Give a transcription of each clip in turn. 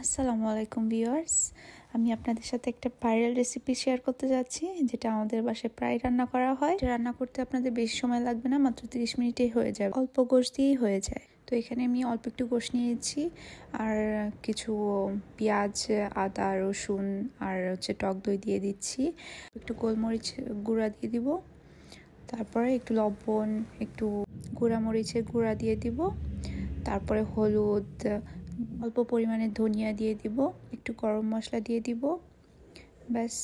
আসসালামু আলাইকুম ভিউয়ার্স, আমি আপনাদের সাথে একটা ভাইরাল রেসিপি শেয়ার করতে যাচ্ছি, যেটা আমাদের বাসায় প্রায় রান্না করা হয়। রান্না করতে আপনাদের বেশি সময় লাগবে না, মাত্র 30 মিনিটেই হয়ে যায়, অল্প গোশ দিয়েই হয়ে যায়। তো এখানে আমি অল্প একটু গোশ নিয়েছি, আর কিছু পেঁয়াজ, আদা, রসুন আর টক দই দিয়ে দিচ্ছি। একটু গোলমরিচ গুঁড়া দিয়ে দিব, তারপরে একটু লবণ, একটু গুঁড়া মরিচের গুঁড়া দিয়ে দিব, তারপরে হলুদ, অল্প পরিমাণে ধনিয়া দিয়ে দিব, একটু গরম মশলা দিয়ে দিব, ব্যাস।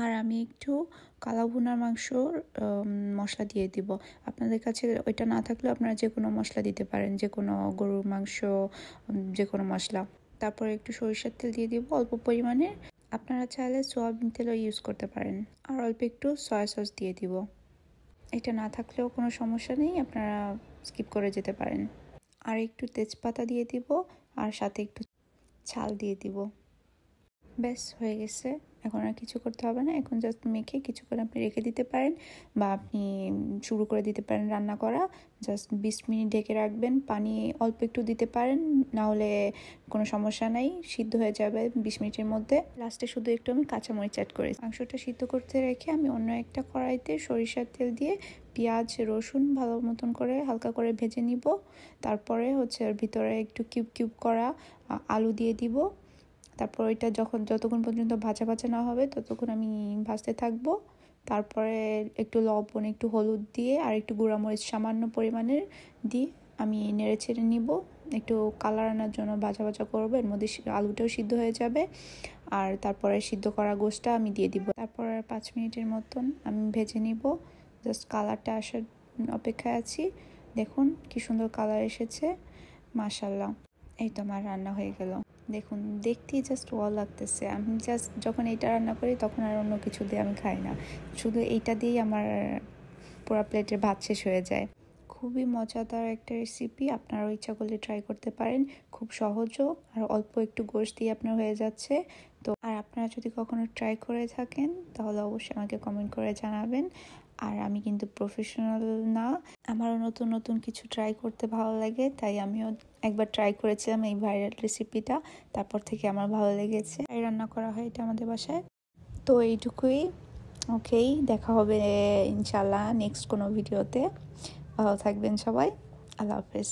আর আমি একটু কালা ভুনার মাংসর মশলা দিয়ে দিব। আপনাদের কাছে ওইটা না থাকলেও আপনারা যে কোনো মশলা দিতে পারেন, যে কোনো গরুর মাংস, যে কোনো মশলা। তারপরে একটু সরিষার তেল দিয়ে দিব অল্প পরিমাণে, আপনারা চাইলে সয়াবিন তেলও ইউজ করতে পারেন। আর অল্প একটু সয়া সস দিয়ে দিব। এটা না থাকলেও কোনো সমস্যা নেই, আপনারা স্কিপ করে যেতে পারেন। আর একটু তেজপাতা দিয়ে দিব, আর সাথে একটু চাল দিয়ে দিব। ব্যাস, হয়ে গেছে। এখন আর কিছু করতে হবে না, এখন জাস্ট মেখে কিছুক্ষণ আপনি রেখে দিতে পারেন, বা আপনি শুরু করে দিতে পারেন রান্না করা। জাস্ট 20 মিনিট ঢেকে রাখবেন, পানি অল্প একটু দিতে পারেন, না হলে কোনো সমস্যা নাই, সিদ্ধ হয়ে যাবে 20 মিনিটের মধ্যে। লাস্টে শুধু একটু আমি কাঁচামরিচ অ্যাড করি। মাংসটা সিদ্ধ করতে রেখে আমি অন্য একটা কড়াইতে সরিষার তেল দিয়ে পেঁয়াজ, রসুন ভালো মতন করে হালকা করে ভেজে নিব। তারপরে ওর ভিতরে একটু কিউব কিউব করা আলু দিয়ে দিব। তারপর ওইটা যতক্ষণ পর্যন্ত ভাজা ভাজা না হবে ততক্ষণ আমি ভাজতে থাকবো। তারপরে একটু লবণ, একটু হলুদ দিয়ে আর একটু গুঁড়ামরিচ সামান্য পরিমাণের দিয়ে আমি নেড়ে ছেড়ে নিব। একটু কালার আনার জন্য ভাজা ভাজা করবো, এর মধ্যে আলুটাও সিদ্ধ হয়ে যাবে। আর তারপরে সিদ্ধ করা গোশটা আমি দিয়ে দিব। তারপর 5 মিনিটের মতন আমি ভেজে নিব। জাস্ট কালারটা আসার অপেক্ষায় আছি। দেখুন কি সুন্দর কালার এসেছে, মাশাআল্লাহ। এই তো আমার রান্না হয়ে গেল। দেখুন, দেখতেই জাস্ট ওয়াও লাগতেছে। আমি জাস্ট যখন এইটা রান্না করি তখন আর অন্য কিছু দিয়ে আমি খাই না, শুধু এইটা দিয়েই আমার পুরো প্লেটের ভাত শেষ হয়ে যায়। খুবই মজাদার একটা রেসিপি, আপনারাও ইচ্ছা করলে ট্রাই করতে পারেন। খুব সহজও, আর অল্প একটু গোশ দিয়ে আপনার হয়ে যাচ্ছে। তো আর আপনারা যদি কখনো ট্রাই করে থাকেন তাহলে অবশ্যই আমাকে কমেন্ট করে জানাবেন। আর আমি কিন্তু প্রফেশনাল না, আমারও নতুন নতুন কিছু ট্রাই করতে ভালো লাগে, তাই আমিও একবার ট্রাই করেছিলাম এই ভাইরাল রেসিপিটা। তারপর থেকে আমার ভালো লেগেছে, তাই রান্না করা হয় এটা আমাদের বাসায়। তো এইটুকুই। ওকেই, দেখা হবে ইনশাল্লাহ নেক্সট কোনো ভিডিওতে। ভালো থাকবেন সবাই, আল্লাহ হাফেজ।